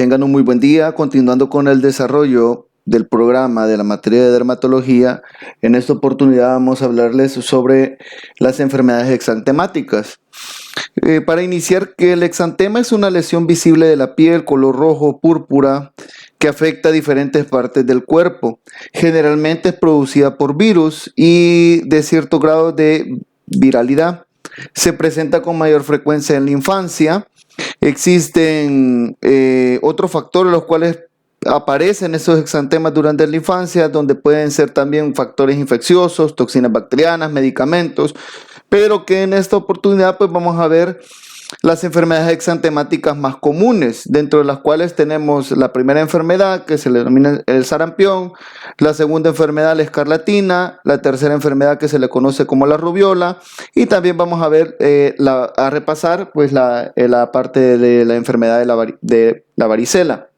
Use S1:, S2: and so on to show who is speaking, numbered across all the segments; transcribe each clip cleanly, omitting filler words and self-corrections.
S1: Tengan un muy buen día. Continuando con el desarrollo del programa de la materia de dermatología, en esta oportunidad vamos a hablarles sobre las enfermedades exantemáticas. Para iniciar, que el exantema es una lesión visible de la piel, color rojo, púrpura, que afecta a diferentes partes del cuerpo. Generalmente es producida por virus y de cierto grado de viralidad. Se presenta con mayor frecuencia en la infancia. Existen otros factores los cuales aparecen esos exantemas durante la infancia, donde pueden ser también factores infecciosos, toxinas bacterianas, medicamentos, pero que en esta oportunidad pues vamos a ver las enfermedades exantemáticas más comunes, dentro de las cuales tenemos la primera enfermedad que se le denomina el sarampión, la segunda enfermedad la escarlatina, la tercera enfermedad que se le conoce como la rubiola, y también vamos a ver, a repasar pues la parte de la enfermedad de la varicela.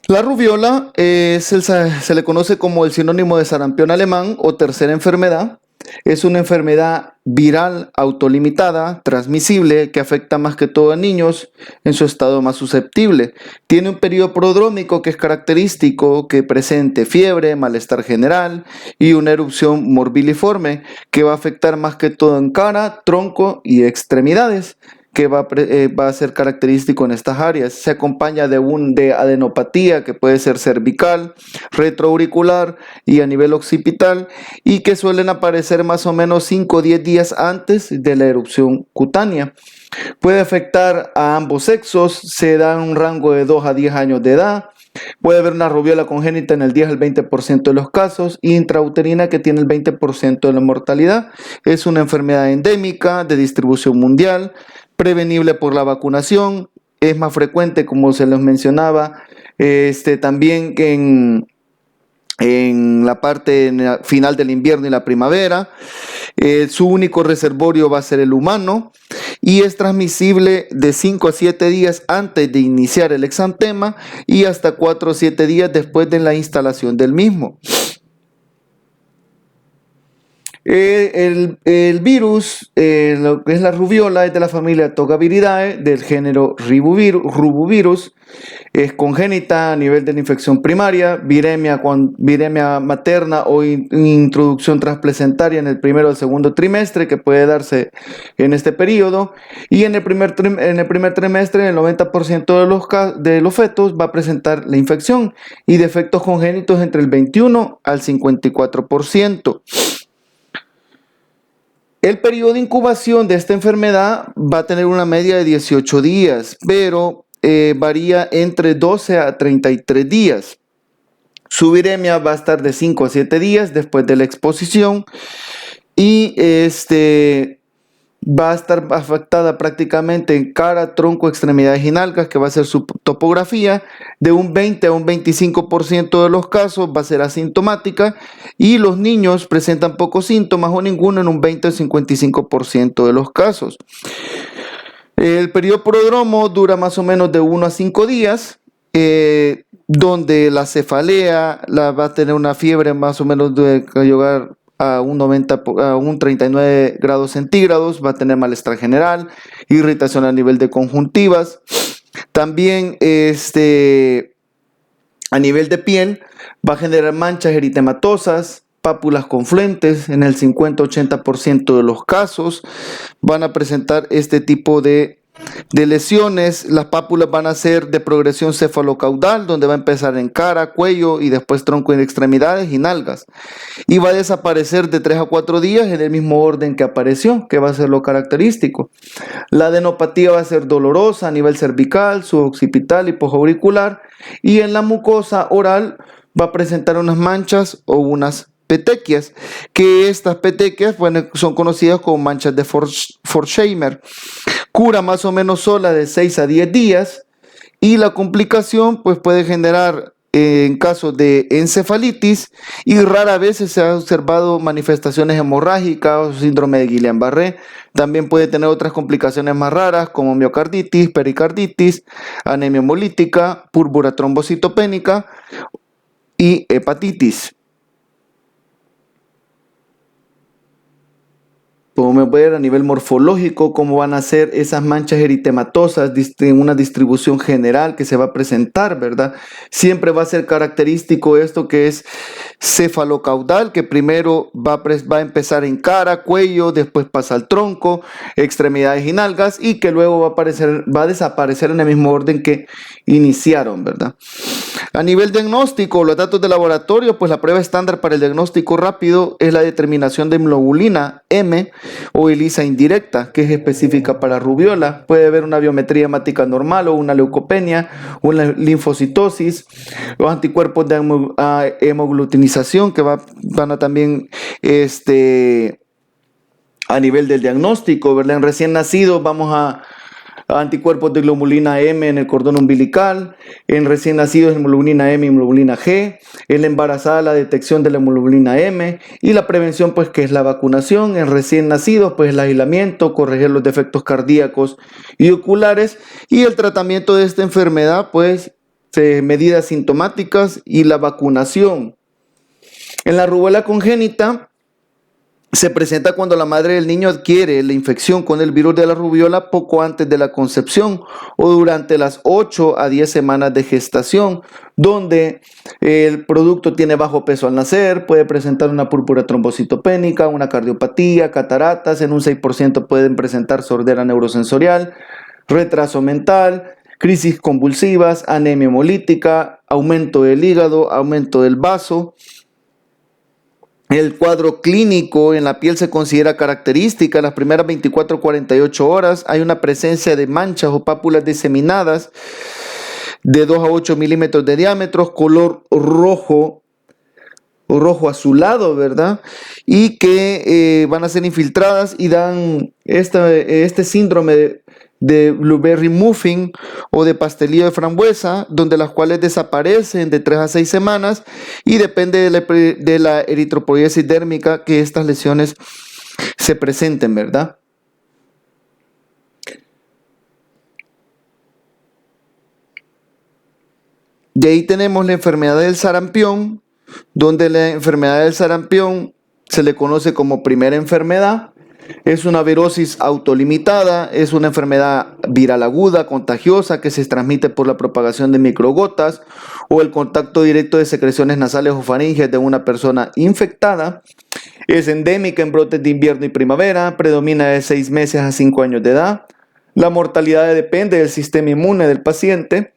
S1: La rubiola se le conoce como el sinónimo de sarampión alemán o tercera enfermedad. Es una enfermedad viral autolimitada, transmisible, que afecta más que todo a niños en su estado más susceptible. Tiene un periodo prodrómico que es característico, que presente fiebre, malestar general y una erupción morbiliforme que va a afectar más que todo en cara, tronco y extremidades, que va a ser característico en estas áreas. Se acompaña de adenopatía, que puede ser cervical, retroauricular y a nivel occipital, y que suelen aparecer más o menos 5 o 10 días antes de la erupción cutánea. Puede afectar a ambos sexos, se da en un rango de 2 a 10 años de edad. Puede haber una rubiola congénita en el 10 al 20% de los casos y intrauterina que tiene el 20% de la mortalidad. Es una enfermedad endémica de distribución mundial, prevenible por la vacunación. Es más frecuente, como se les mencionaba, también en la parte final del invierno y la primavera. Su único reservorio va a ser el humano y es transmisible de 5 a 7 días antes de iniciar el exantema y hasta 4 o 7 días después de la instalación del mismo. El virus, lo que es la rubiola, es de la familia Togaviridae, del género Rubuvirus. Es congénita a nivel de la infección primaria, viremia materna o introducción transplacentaria en el primero o segundo trimestre, que puede darse en este periodo. Y en el primer trimestre, el 90% de los fetos va a presentar la infección y defectos congénitos entre el 21 al 54%. El periodo de incubación de esta enfermedad va a tener una media de 18 días, pero varía entre 12 a 33 días. Su viremia va a estar de 5 a 7 días después de la exposición y va a estar afectada prácticamente en cara, tronco, extremidades y nalgas, que va a ser su topografía. De un 20 a un 25% de los casos va a ser asintomática y los niños presentan pocos síntomas o ninguno en un 20 o 55% de los casos. El periodo prodromo dura más o menos de 1 a 5 días, donde la cefalea va a tener una fiebre más o menos de llegar a un 39 grados centígrados, va a tener malestar general, irritación a nivel de conjuntivas. También a nivel de piel va a generar manchas eritematosas, pápulas con flentes. En el 50-80% de los casos van a presentar este tipo de lesiones. Las pápulas van a ser de progresión cefalocaudal, donde va a empezar en cara, cuello y después tronco en extremidades y nalgas. Y va a desaparecer de 3 a 4 días en el mismo orden que apareció, que va a ser lo característico. La adenopatía va a ser dolorosa a nivel cervical, suboccipital y posauricular, y en la mucosa oral va a presentar unas manchas o unas petequias, que estas petequias son conocidas como manchas de Forchheimer. Cura más o menos sola de 6 a 10 días y la complicación pues puede generar en casos de encefalitis y rara vez se han observado manifestaciones hemorrágicas o síndrome de Guillain-Barré. También puede tener otras complicaciones más raras como miocarditis, pericarditis, anemia hemolítica, púrpura trombocitopénica y hepatitis. Podemos ver a nivel morfológico cómo van a ser esas manchas eritematosas en una distribución general que se va a presentar, ¿verdad? Siempre va a ser característico esto que es cefalocaudal, que primero va a empezar en cara, cuello, después pasa al tronco, extremidades y nalgas, y que luego va a desaparecer en el mismo orden que iniciaron, ¿verdad? A nivel diagnóstico, los datos de laboratorio, pues la prueba estándar para el diagnóstico rápido es la determinación de hemoglobina M o ELISA indirecta, que es específica para rubiola. Puede haber una biometría hemática normal o una leucopenia, una linfocitosis, los anticuerpos de hemoglutinización que van a también a nivel del diagnóstico, ¿verdad? En recién nacidos vamos a anticuerpos de globulina M en el cordón umbilical, en recién nacidos hemoglobina M y hemoglobina G, en la embarazada la detección de la hemoglobina M y la prevención pues que es la vacunación, en recién nacidos pues el aislamiento, corregir los defectos cardíacos y oculares y el tratamiento de esta enfermedad pues medidas sintomáticas y la vacunación. En la rubiola congénita se presenta cuando la madre del niño adquiere la infección con el virus de la rubiola poco antes de la concepción o durante las 8 a 10 semanas de gestación, donde el producto tiene bajo peso al nacer, puede presentar una púrpura trombocitopénica, una cardiopatía, cataratas, en un 6% pueden presentar sordera neurosensorial, retraso mental, crisis convulsivas, anemia hemolítica, aumento del hígado, aumento del vaso. El cuadro clínico en la piel se considera característica. En las primeras 24 o 48 horas hay una presencia de manchas o pápulas diseminadas de 2 a 8 milímetros de diámetro, color rojo o rojo azulado, ¿verdad? Y que van a ser infiltradas y dan este síndrome de blueberry muffin o de pastelillo de frambuesa, donde las cuales desaparecen de 3 a 6 semanas y depende de la eritropoiesis dérmica que estas lesiones se presenten, ¿verdad? De ahí tenemos la enfermedad del sarampión, donde la enfermedad del sarampión se le conoce como primera enfermedad. Es una virosis autolimitada, es una enfermedad viral aguda, contagiosa, que se transmite por la propagación de microgotas o el contacto directo de secreciones nasales o faringes de una persona infectada. Es endémica en brotes de invierno y primavera, predomina de 6 meses a 5 años de edad. La mortalidad depende del sistema inmune del paciente.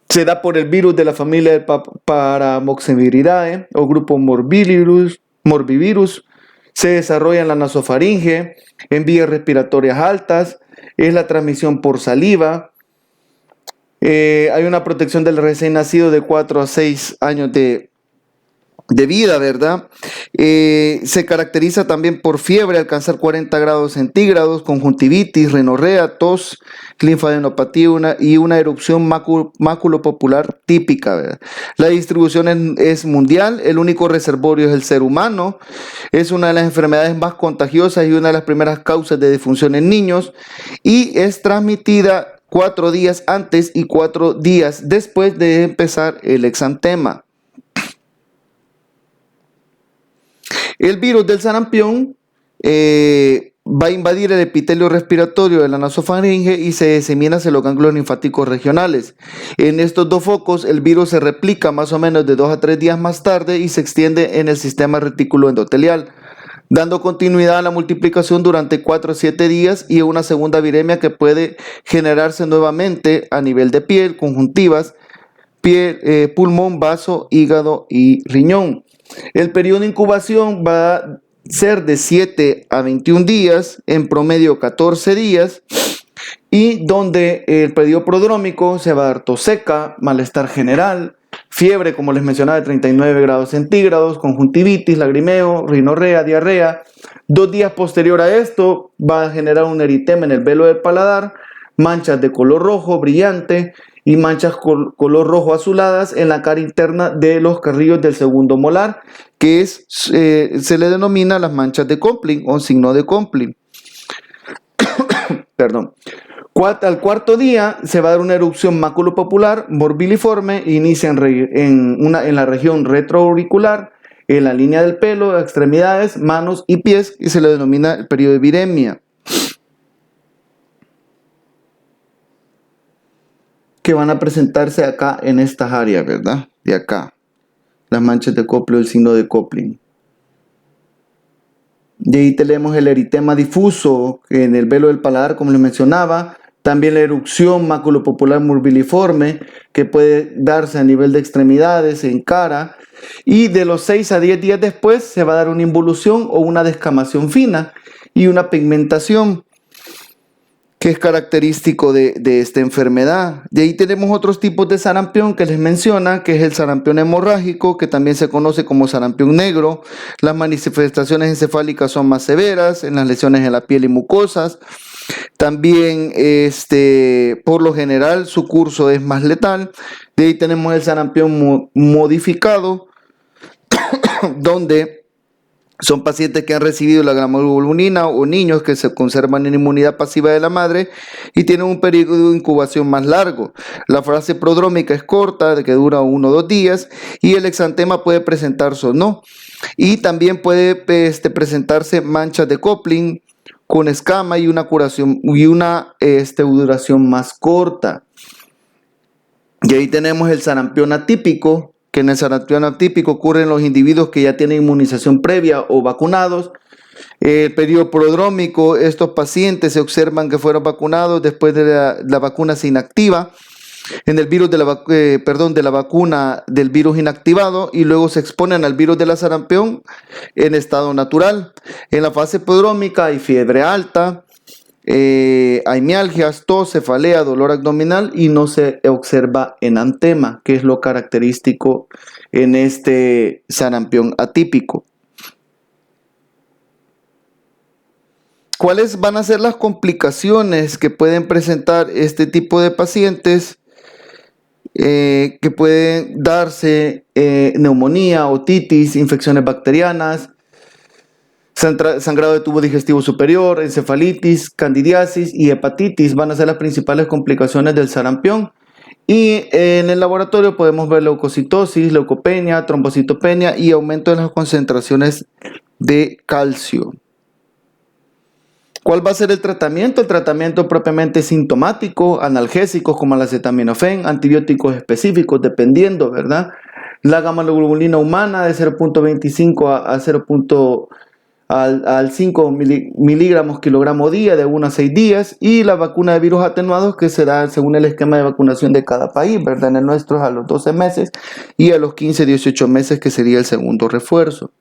S1: Se da por el virus de la familia de Paramoxiviridae o grupo morbivirus. Se desarrolla en la nasofaringe, en vías respiratorias altas, es la transmisión por saliva. Hay una protección del recién nacido de 4 a 6 años de vida, ¿verdad? Se caracteriza también por fiebre, alcanzar 40 grados centígrados, conjuntivitis, rinorrea, tos, linfadenopatía y una erupción maculopopular típica, ¿verdad? La distribución es mundial, el único reservorio es el ser humano, es una de las enfermedades más contagiosas y una de las primeras causas de defunción en niños y es transmitida 4 días antes y 4 días después de empezar el exantema. El virus del sarampión va a invadir el epitelio respiratorio de la nasofaringe y se disemina hacia los ganglios linfáticos regionales. En estos dos focos, el virus se replica más o menos de 2 a 3 días más tarde y se extiende en el sistema retículo endotelial, dando continuidad a la multiplicación durante 4 a 7 días y una segunda viremia que puede generarse nuevamente a nivel de piel, conjuntivas, piel, pulmón, vaso, hígado y riñón. El periodo de incubación va a ser de 7 a 21 días, en promedio 14 días, y donde el periodo prodrómico se va a dar tos seca, malestar general, fiebre, como les mencionaba, de 39 grados centígrados, conjuntivitis, lagrimeo, rinorrea, diarrea. 2 días posterior a esto va a generar un eritema en el velo del paladar, manchas de color rojo brillante y manchas color rojo azuladas en la cara interna de los carrillos del segundo molar, que se le denomina las manchas de Complin o signo de Complin. Perdón. Al cuarto día se va a dar una erupción maculopopular morbiliforme, inicia en la región retroauricular, en la línea del pelo, extremidades, manos y pies, y se le denomina el periodo de viremia, que van a presentarse acá en estas áreas, ¿verdad? De acá, las manchas de Kopling o el signo de Kopling. De ahí tenemos el eritema difuso en el velo del paladar, como les mencionaba. También la erupción maculopapular morbiliforme, que puede darse a nivel de extremidades, en cara. Y de los 6 a 10 días después se va a dar una involución o una descamación fina y una pigmentación, que es característico de esta enfermedad. De ahí tenemos otros tipos de sarampión que les menciona, que es el sarampión hemorrágico, que también se conoce como sarampión negro. Las manifestaciones encefálicas son más severas en las lesiones en la piel y mucosas. También, por lo general, su curso es más letal. De ahí tenemos el sarampión modificado, donde son pacientes que han recibido la gammaglobulinina o niños que se conservan en inmunidad pasiva de la madre y tienen un periodo de incubación más largo. La fase prodrómica es corta, que dura 1 o 2 días, y el exantema puede presentarse o no. Y también puede presentarse manchas de Kopling con escama y una curación y una duración más corta. Y ahí tenemos el sarampión atípico, que en el sarampión atípico ocurre en los individuos que ya tienen inmunización previa o vacunados. El periodo prodrómico, estos pacientes se observan que fueron vacunados, después de la vacuna se inactiva en el virus de la vacuna del virus inactivado, y luego se exponen al virus de la sarampión en estado natural. En la fase prodrómica hay fiebre alta, hay mialgias, tos, cefalea, dolor abdominal, y no se observa enantema, que es lo característico en este sarampión atípico. ¿Cuáles van a ser las complicaciones que pueden presentar este tipo de pacientes? Que pueden darse neumonía, otitis, infecciones bacterianas, sangrado de tubo digestivo superior, encefalitis, candidiasis y hepatitis van a ser las principales complicaciones del sarampión. Y en el laboratorio podemos ver leucocitosis, leucopenia, trombocitopenia y aumento en las concentraciones de calcio. ¿Cuál va a ser el tratamiento? El tratamiento propiamente sintomático, analgésicos como el acetaminofén, antibióticos específicos, dependiendo, ¿verdad? La gammaglobulinina humana de 0.25 al 5 miligramos kilogramo día de 1 a 6 días, y la vacuna de virus atenuados, que se da según el esquema de vacunación de cada país, ¿verdad? En el nuestro es a los 12 meses y a los 15, 18 meses, que sería el segundo refuerzo.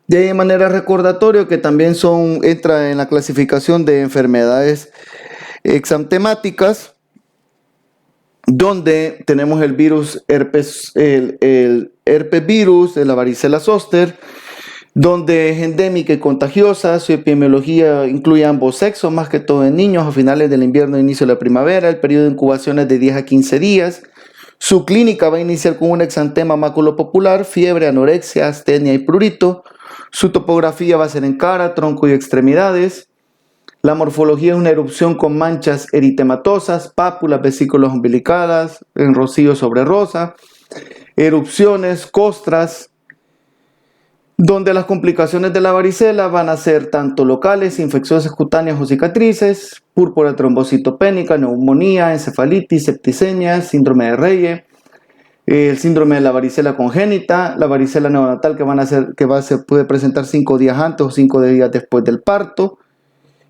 S1: De ahí, de manera recordatoria, que también entra en la clasificación de enfermedades exantemáticas, donde tenemos el virus herpes, el herpes virus de la varicela zoster, donde es endémica y contagiosa. Su epidemiología incluye ambos sexos, más que todo en niños, a finales del invierno e inicio de la primavera. El periodo de incubación es de 10 a 15 días. Su clínica va a iniciar con un exantema maculopapular, fiebre, anorexia, astenia y prurito. Su topografía va a ser en cara, tronco y extremidades. La morfología es una erupción con manchas eritematosas, pápulas, vesículas umbilicales, en rocío sobre rosa, erupciones, costras, donde las complicaciones de la varicela van a ser tanto locales, infecciosas cutáneas o cicatrices, púrpura trombocitopénica, neumonía, encefalitis, septicemia, síndrome de Reye, el síndrome de la varicela congénita, la varicela neonatal, puede presentar 5 días antes o 5 días después del parto,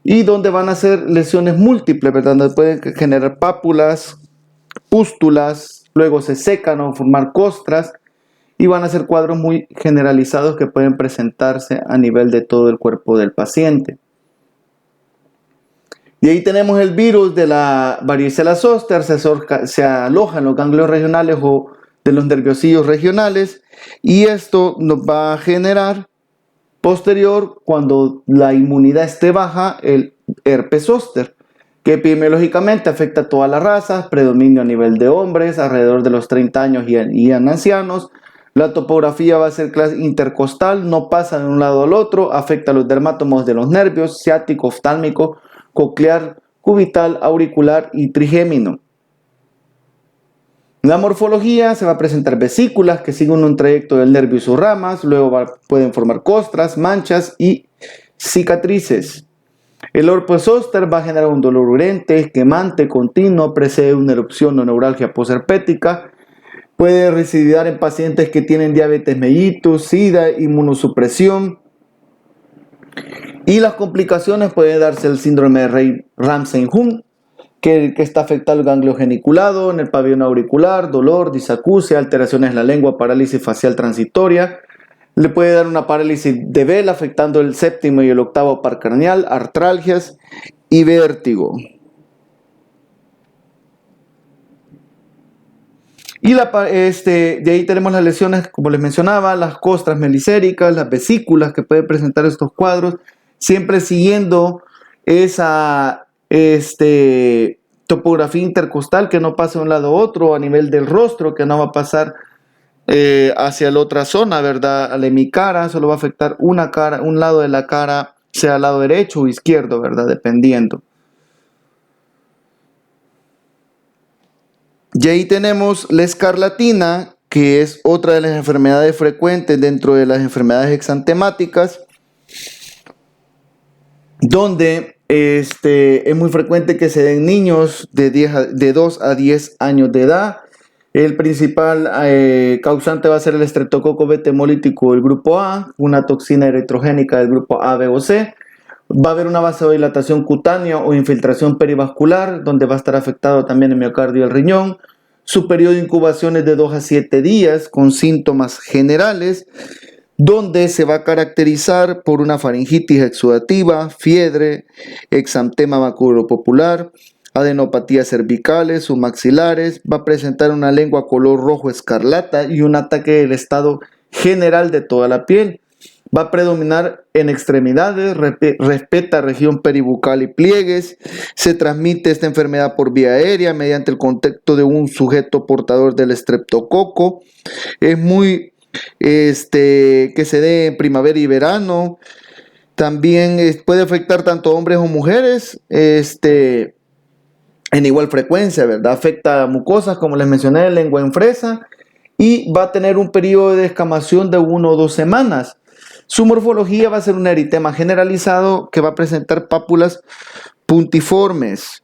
S1: y donde van a ser lesiones múltiples, ¿verdad? Donde pueden generar pápulas, pústulas, luego se secan o formar costras, y van a ser cuadros muy generalizados que pueden presentarse a nivel de todo el cuerpo del paciente. Y ahí tenemos el virus de la varicela zoster, se aloja en los ganglios regionales o de los nerviosillos regionales, y esto nos va a generar posterior, cuando la inmunidad esté baja, el herpes zóster, que epidemiológicamente afecta a todas las razas, predominio a nivel de hombres, alrededor de los 30 años y en ancianos. La topografía va a ser intercostal, no pasa de un lado al otro, afecta a los dermátomos de los nervios, ciático, oftálmico, coclear, cubital, auricular y trigémino. En la morfología se va a presentar vesículas que siguen un trayecto del nervio y sus ramas, luego pueden formar costras, manchas y cicatrices. El herpes zóster va a generar un dolor urente, quemante, continuo, precede una erupción o neuralgia posherpética. Puede recidir en pacientes que tienen diabetes mellitus, SIDA, inmunosupresión. Y las complicaciones pueden darse el síndrome de Ramsay-Hunt, que está afectado el ganglio geniculado, en el pabellón auricular, dolor, disacusia, alteraciones en la lengua, parálisis facial transitoria. Le puede dar una parálisis de Bell afectando el séptimo y el octavo par craneal, artralgias y vértigo. Y de ahí tenemos las lesiones, como les mencionaba, las costras melicéricas, las vesículas que pueden presentar estos cuadros, siempre siguiendo esa topografía intercostal que no pasa de un lado a otro, a nivel del rostro, que no va a pasar hacia la otra zona, ¿verdad? Al hemicara, solo va a afectar una cara, un lado de la cara, sea el lado derecho o izquierdo, ¿verdad? Dependiendo. Y ahí tenemos la escarlatina, que es otra de las enfermedades frecuentes dentro de las enfermedades exantemáticas, donde es muy frecuente que se den niños de 2 a 10 años de edad. El principal causante va a ser el estreptococo beta hemolítico del grupo A, una toxina eritrogénica del grupo A, B o C. Va a haber una vasodilatación cutánea o infiltración perivascular, donde va a estar afectado también el miocardio y el riñón. Su periodo de incubación es de 2 a 7 días, con síntomas generales, donde se va a caracterizar por una faringitis exudativa, fiebre, exantema maculopopular, adenopatías cervicales, submaxilares, va a presentar una lengua color rojo escarlata y un ataque del estado general de toda la piel. Va a predominar en extremidades, respeta región peribucal y pliegues. Se transmite esta enfermedad por vía aérea mediante el contacto de un sujeto portador del estreptococo. Es muy que se dé en primavera y verano. También puede afectar tanto hombres o mujeres en igual frecuencia, ¿verdad? Afecta a mucosas, como les mencioné, lengua en fresa, y va a tener un periodo de descamación de 1 o 2 semanas. Su morfología va a ser un eritema generalizado que va a presentar pápulas puntiformes.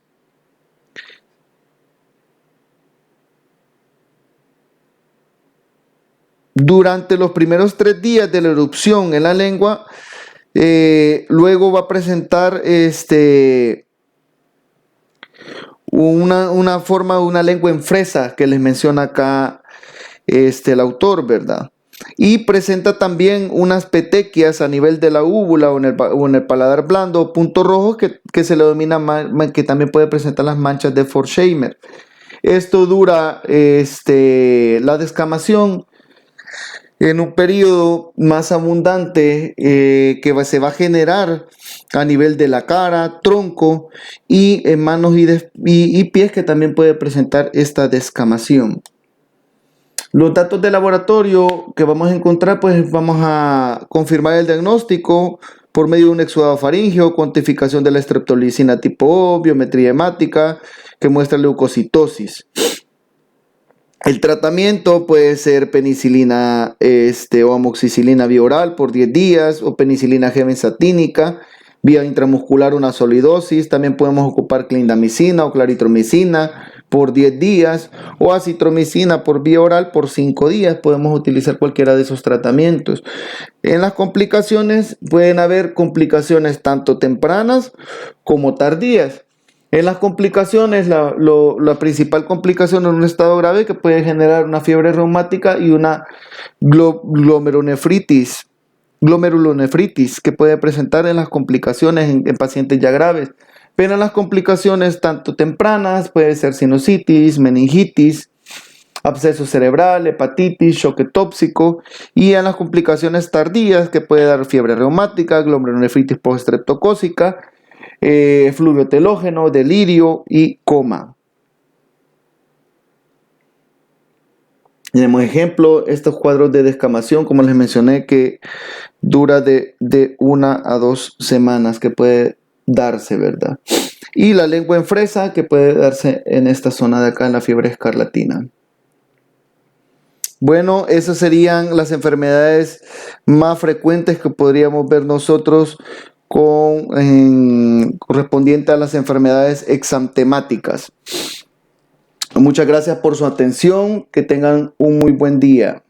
S1: Durante los primeros 3 días de la erupción en la lengua, luego va a presentar una forma de una lengua en fresa que les menciona acá el autor, ¿verdad? Y presenta también unas petequias a nivel de la úvula o en el paladar blando, puntos rojos que se le denomina, que también puede presentar las manchas de Forchheimer. Esto dura la descamación en un periodo más abundante que se va a generar a nivel de la cara, tronco y en manos y pies, que también puede presentar esta descamación. Los datos de laboratorio que vamos a encontrar, pues vamos a confirmar el diagnóstico por medio de un exudado faríngeo, cuantificación de la streptolicina tipo O, biometría hemática que muestra leucocitosis. El tratamiento puede ser penicilina o amoxicilina vía oral por 10 días o penicilina G-benzatínica vía intramuscular una solidosis. También podemos ocupar clindamicina o claritromicina por 10 días o acitromicina por vía oral por 5 días. Podemos utilizar cualquiera de esos tratamientos. En las complicaciones pueden haber complicaciones tanto tempranas como tardías. En las complicaciones, la principal complicación en un estado grave que puede generar una fiebre reumática y una glomerulonefritis que puede presentar en las complicaciones en pacientes ya graves. Pero en las complicaciones tanto tempranas puede ser sinusitis, meningitis, absceso cerebral, hepatitis, choque tóxico, y en las complicaciones tardías que puede dar fiebre reumática, glomerulonefritis postestreptocócica, fluvio telógeno, delirio y coma. Tenemos ejemplo, estos cuadros de descamación, como les mencioné, que dura de 1 a 2 semanas que puede darse, ¿verdad? Y la lengua en fresa que puede darse en esta zona de acá, en la fiebre escarlatina. Bueno, esas serían las enfermedades más frecuentes que podríamos ver nosotros correspondiente a las enfermedades exantemáticas. Muchas gracias por su atención. Que tengan un muy buen día.